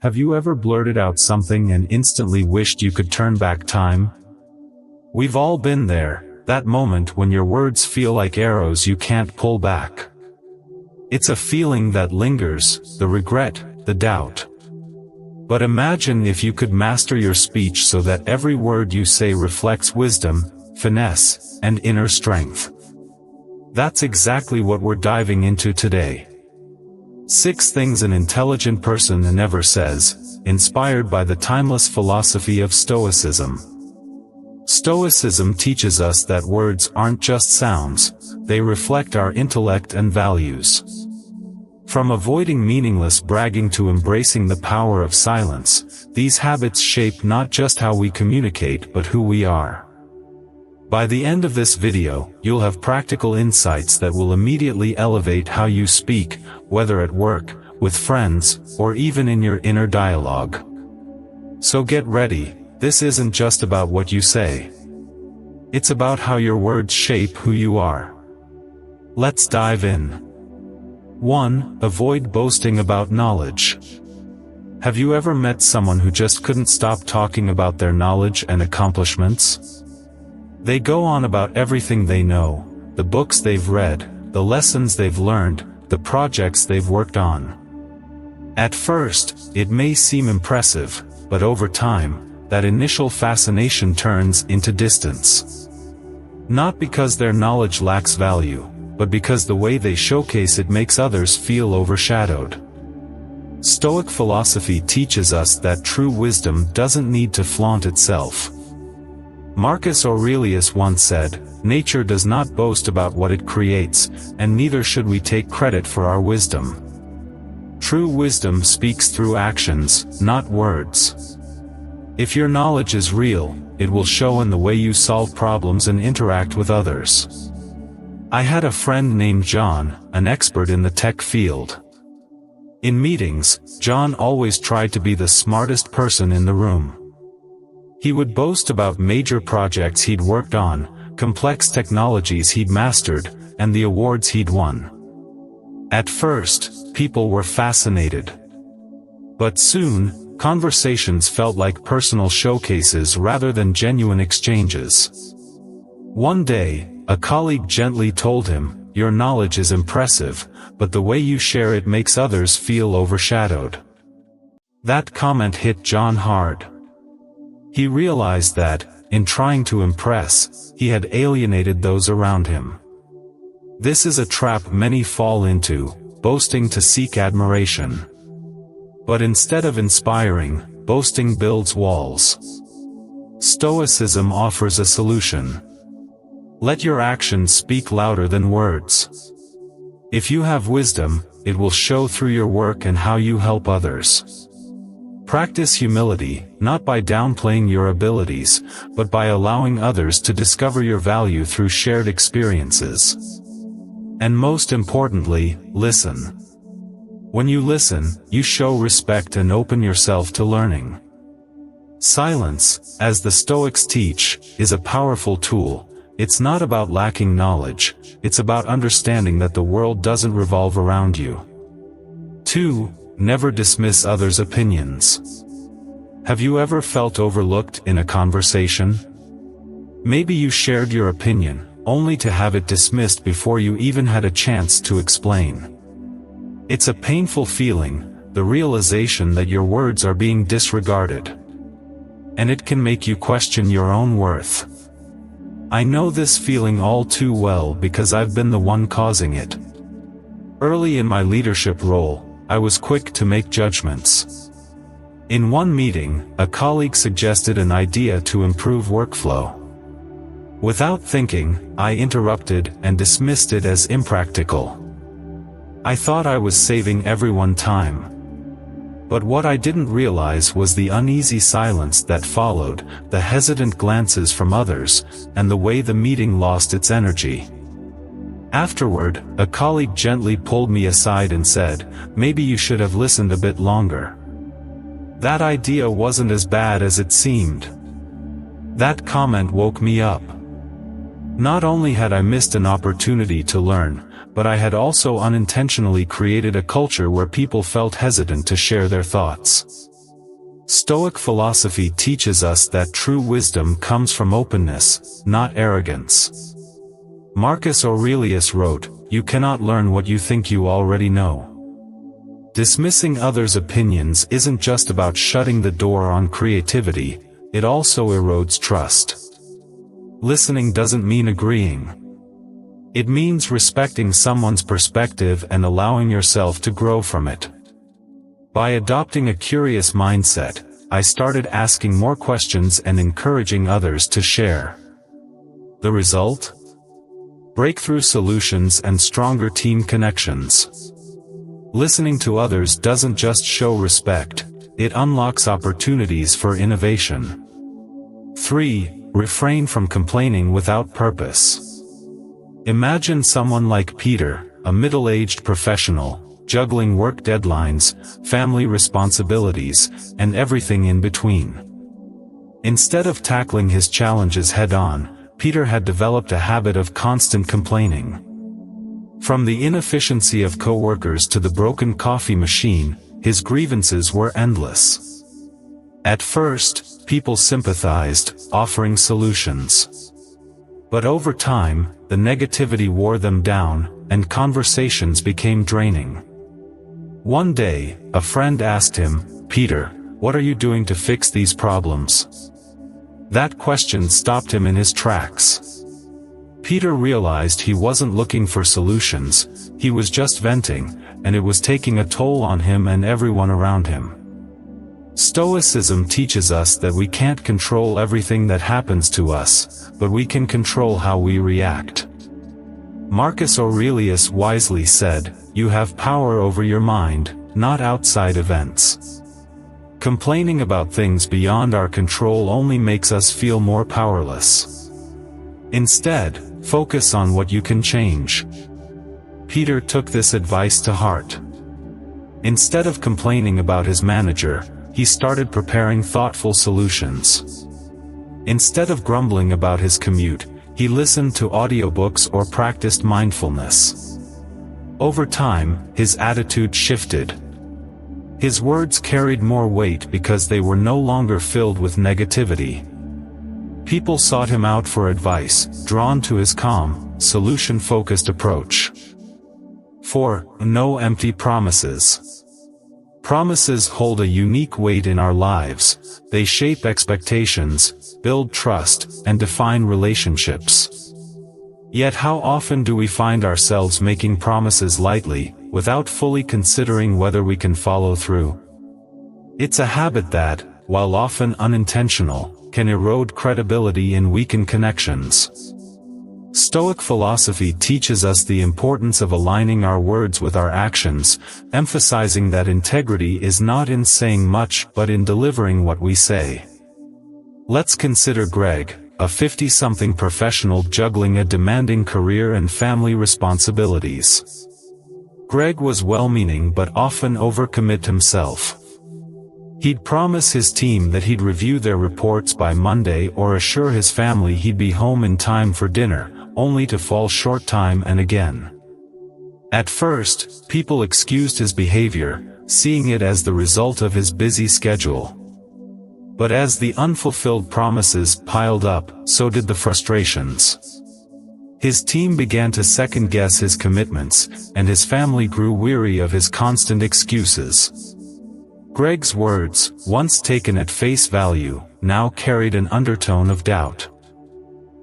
Have you ever blurted out something and instantly wished you could turn back time? We've all been there, that moment when your words feel like arrows you can't pull back. It's a feeling that lingers, the regret, the doubt. But imagine if you could master your speech so that every word you say reflects wisdom, finesse, and inner strength. That's exactly what we're diving into today. 6 things an intelligent person never says, inspired by the timeless philosophy of Stoicism. Stoicism teaches us that words aren't just sounds, they reflect our intellect and values. From avoiding meaningless bragging to embracing the power of silence, these habits shape not just how we communicate but who we are. By the end of this video, you'll have practical insights that will immediately elevate how you speak, whether at work, with friends, or even in your inner dialogue. So get ready, this isn't just about what you say. It's about how your words shape who you are. Let's dive in. 1. Avoid boasting about knowledge. Have you ever met someone who just couldn't stop talking about their knowledge and accomplishments? They go on about everything they know, the books they've read, the lessons they've learned, the projects they've worked on. At first, it may seem impressive, but over time, that initial fascination turns into distance. Not because their knowledge lacks value, but because the way they showcase it makes others feel overshadowed. Stoic philosophy teaches us that true wisdom doesn't need to flaunt itself. Marcus Aurelius once said, "Nature does not boast about what it creates, and neither should we take credit for our wisdom." True wisdom speaks through actions, not words. If your knowledge is real, it will show in the way you solve problems and interact with others. I had a friend named John, an expert in the tech field. In meetings, John always tried to be the smartest person in the room. He would boast about major projects he'd worked on, complex technologies he'd mastered, and the awards he'd won. At first, people were fascinated. But soon, conversations felt like personal showcases rather than genuine exchanges. One day, a colleague gently told him, "Your knowledge is impressive, but the way you share it makes others feel overshadowed." That comment hit John hard. He realized that, in trying to impress, he had alienated those around him. This is a trap many fall into, boasting to seek admiration. But instead of inspiring, boasting builds walls. Stoicism offers a solution. Let your actions speak louder than words. If you have wisdom, it will show through your work and how you help others. Practice humility, not by downplaying your abilities, but by allowing others to discover your value through shared experiences. And most importantly, listen. When you listen, you show respect and open yourself to learning. Silence, as the Stoics teach, is a powerful tool. It's not about lacking knowledge, it's about understanding that the world doesn't revolve around you. 2. Never dismiss others' opinions. Have you ever felt overlooked in a conversation? Maybe you shared your opinion, only to have it dismissed before you even had a chance to explain. It's a painful feeling, the realization that your words are being disregarded. And it can make you question your own worth. I know this feeling all too well because I've been the one causing it. Early in my leadership role, I was quick to make judgments. In one meeting, a colleague suggested an idea to improve workflow. Without thinking, I interrupted and dismissed it as impractical. I thought I was saving everyone time. But what I didn't realize was the uneasy silence that followed, the hesitant glances from others, and the way the meeting lost its energy. Afterward, a colleague gently pulled me aside and said, "Maybe you should have listened a bit longer. That idea wasn't as bad as it seemed." That comment woke me up. Not only had I missed an opportunity to learn, but I had also unintentionally created a culture where people felt hesitant to share their thoughts. Stoic philosophy teaches us that true wisdom comes from openness, not arrogance. Marcus Aurelius wrote, "You cannot learn what you think you already know." Dismissing others' opinions isn't just about shutting the door on creativity, it also erodes trust. Listening doesn't mean agreeing. It means respecting someone's perspective and allowing yourself to grow from it. By adopting a curious mindset, I started asking more questions and encouraging others to share. The result? Breakthrough solutions and stronger team connections. Listening to others doesn't just show respect, it unlocks opportunities for innovation. 3. Refrain from complaining without purpose. Imagine someone like Peter, a middle-aged professional, juggling work deadlines, family responsibilities, and everything in between. Instead of tackling his challenges head-on, Peter had developed a habit of constant complaining. From the inefficiency of coworkers to the broken coffee machine, his grievances were endless. At first, people sympathized, offering solutions. But over time, the negativity wore them down, and conversations became draining. One day, a friend asked him, "Peter, what are you doing to fix these problems?" That question stopped him in his tracks. Peter realized he wasn't looking for solutions, he was just venting, and it was taking a toll on him and everyone around him. Stoicism teaches us that we can't control everything that happens to us, but we can control how we react. Marcus Aurelius wisely said, "You have power over your mind, not outside events." Complaining about things beyond our control only makes us feel more powerless. Instead, focus on what you can change. Peter took this advice to heart. Instead of complaining about his manager, he started preparing thoughtful solutions. Instead of grumbling about his commute, he listened to audiobooks or practiced mindfulness. Over time, his attitude shifted. His words carried more weight because they were no longer filled with negativity. People sought him out for advice, drawn to his calm, solution-focused approach. 4. No empty promises. Promises hold a unique weight in our lives. They shape expectations, build trust, and define relationships. Yet how often do we find ourselves making promises lightly, without fully considering whether we can follow through? It's a habit that, while often unintentional, can erode credibility and weaken connections. Stoic philosophy teaches us the importance of aligning our words with our actions, emphasizing that integrity is not in saying much but in delivering what we say. Let's consider Greg, a 50-something professional juggling a demanding career and family responsibilities. Greg was well-meaning but often overcommit himself. He'd promise his team that he'd review their reports by Monday or assure his family he'd be home in time for dinner, only to fall short time and again. At first, people excused his behavior, seeing it as the result of his busy schedule. But as the unfulfilled promises piled up, so did the frustrations. His team began to second-guess his commitments, and his family grew weary of his constant excuses. Greg's words, once taken at face value, now carried an undertone of doubt.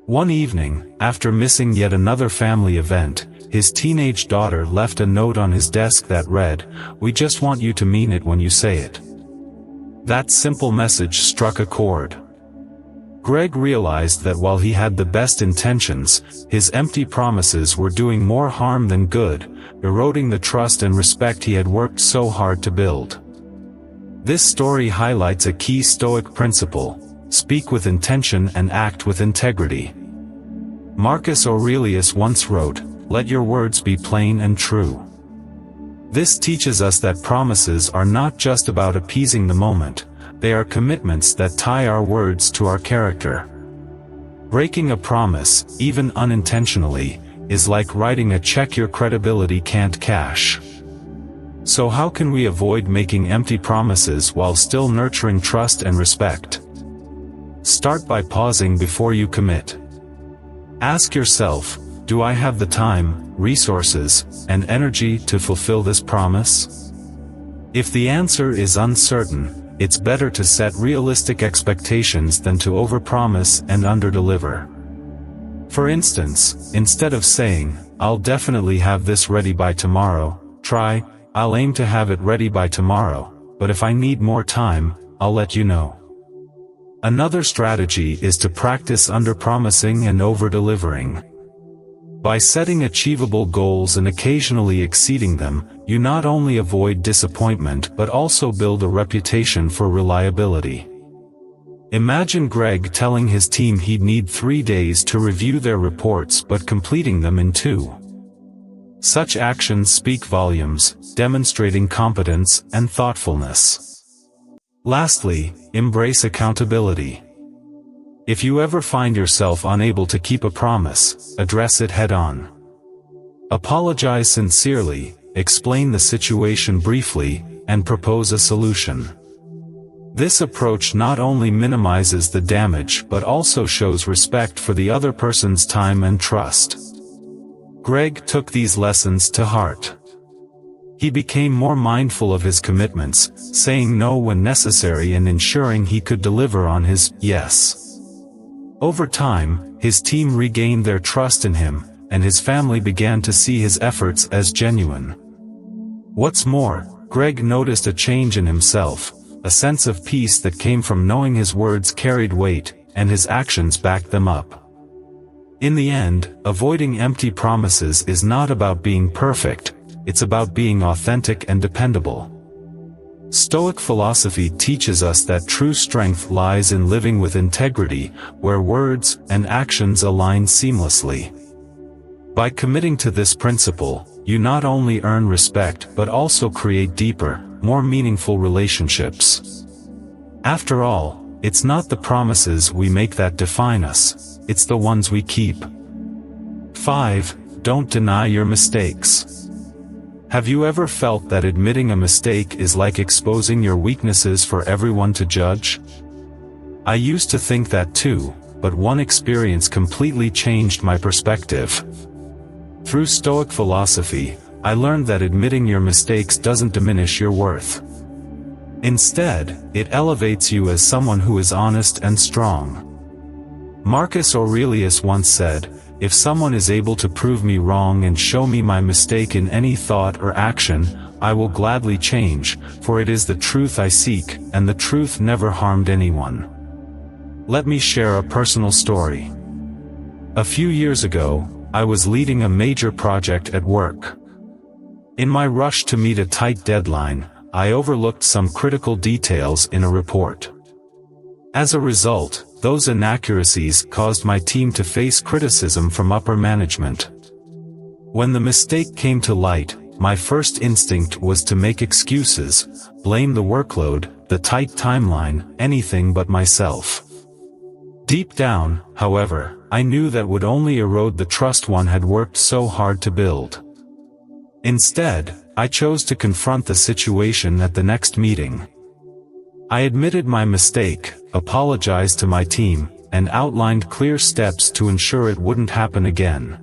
One evening, after missing yet another family event, his teenage daughter left a note on his desk that read, "We just want you to mean it when you say it." That simple message struck a chord. Greg realized that while he had the best intentions, his empty promises were doing more harm than good, eroding the trust and respect he had worked so hard to build. This story highlights a key Stoic principle: speak with intention and act with integrity. Marcus Aurelius once wrote, "Let your words be plain and true." This teaches us that promises are not just about appeasing the moment, they are commitments that tie our words to our character. Breaking a promise, even unintentionally, is like writing a check your credibility can't cash. So how can we avoid making empty promises while still nurturing trust and respect? Start by pausing before you commit. Ask yourself, do I have the time, resources, and energy to fulfill this promise? If the answer is uncertain, it's better to set realistic expectations than to overpromise and underdeliver. For instance, instead of saying, "I'll definitely have this ready by tomorrow," try, "I'll aim to have it ready by tomorrow, but if I need more time, I'll let you know." Another strategy is to practice underpromising and over-delivering. By setting achievable goals and occasionally exceeding them, you not only avoid disappointment but also build a reputation for reliability. Imagine Greg telling his team he'd need 3 days to review their reports but completing them in 2. Such actions speak volumes, demonstrating competence and thoughtfulness. Lastly, embrace accountability. If you ever find yourself unable to keep a promise, address it head-on. Apologize sincerely, explain the situation briefly, and propose a solution. This approach not only minimizes the damage but also shows respect for the other person's time and trust. Greg took these lessons to heart. He became more mindful of his commitments, saying no when necessary and ensuring he could deliver on his yes. Over time, his team regained their trust in him, and his family began to see his efforts as genuine. What's more, Greg noticed a change in himself, a sense of peace that came from knowing his words carried weight, and his actions backed them up. In the end, avoiding empty promises is not about being perfect, it's about being authentic and dependable. Stoic philosophy teaches us that true strength lies in living with integrity, where words and actions align seamlessly. By committing to this principle, you not only earn respect but also create deeper, more meaningful relationships. After all, it's not the promises we make that define us, it's the ones we keep. 5. Don't deny your mistakes. Have you ever felt that admitting a mistake is like exposing your weaknesses for everyone to judge? I used to think that too, but one experience completely changed my perspective. Through Stoic philosophy, I learned that admitting your mistakes doesn't diminish your worth. Instead, it elevates you as someone who is honest and strong. Marcus Aurelius once said, "If someone is able to prove me wrong and show me my mistake in any thought or action, I will gladly change, for it is the truth I seek, and the truth never harmed anyone." Let me share a personal story. A few years ago, I was leading a major project at work. In my rush to meet a tight deadline, I overlooked some critical details in a report. As a result, those inaccuracies caused my team to face criticism from upper management. When the mistake came to light, my first instinct was to make excuses, blame the workload, the tight timeline, anything but myself. Deep down, however, I knew that would only erode the trust one had worked so hard to build. Instead, I chose to confront the situation at the next meeting. I admitted my mistake, apologized to my team, and outlined clear steps to ensure it wouldn't happen again.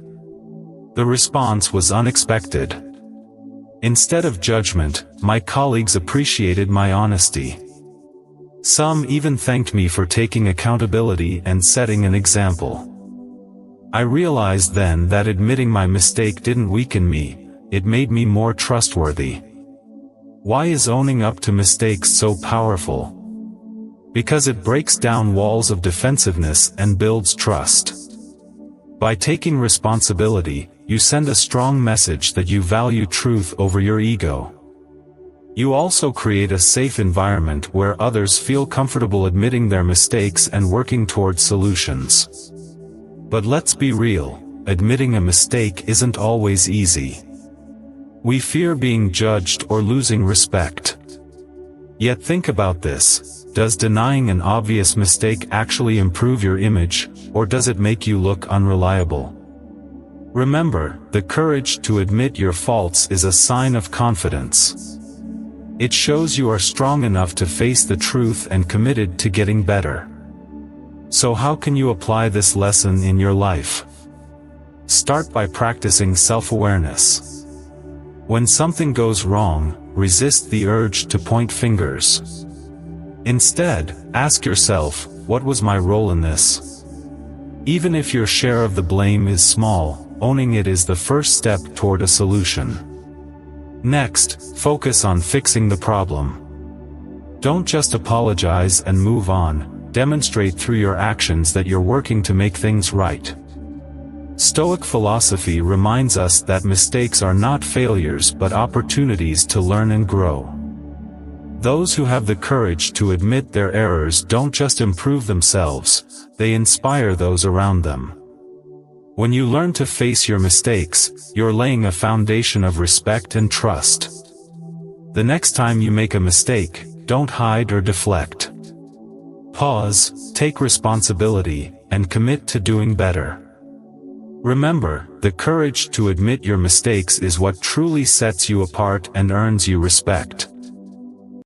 The response was unexpected. Instead of judgment, my colleagues appreciated my honesty. Some even thanked me for taking accountability and setting an example. I realized then that admitting my mistake didn't weaken me, it made me more trustworthy. Why is owning up to mistakes so powerful? Because it breaks down walls of defensiveness and builds trust. By taking responsibility, you send a strong message that you value truth over your ego. You also create a safe environment where others feel comfortable admitting their mistakes and working towards solutions. But let's be real, admitting a mistake isn't always easy. We fear being judged or losing respect. Yet think about this, does denying an obvious mistake actually improve your image, or does it make you look unreliable? Remember, the courage to admit your faults is a sign of confidence. It shows you are strong enough to face the truth and committed to getting better. So how can you apply this lesson in your life? Start by practicing self-awareness. When something goes wrong, resist the urge to point fingers. Instead, ask yourself, what was my role in this? Even if your share of the blame is small, owning it is the first step toward a solution. Next, focus on fixing the problem. Don't just apologize and move on, demonstrate through your actions that you're working to make things right. Stoic philosophy reminds us that mistakes are not failures but opportunities to learn and grow. Those who have the courage to admit their errors don't just improve themselves, they inspire those around them. When you learn to face your mistakes, you're laying a foundation of respect and trust. The next time you make a mistake, don't hide or deflect. Pause, take responsibility, and commit to doing better. Remember, the courage to admit your mistakes is what truly sets you apart and earns you respect.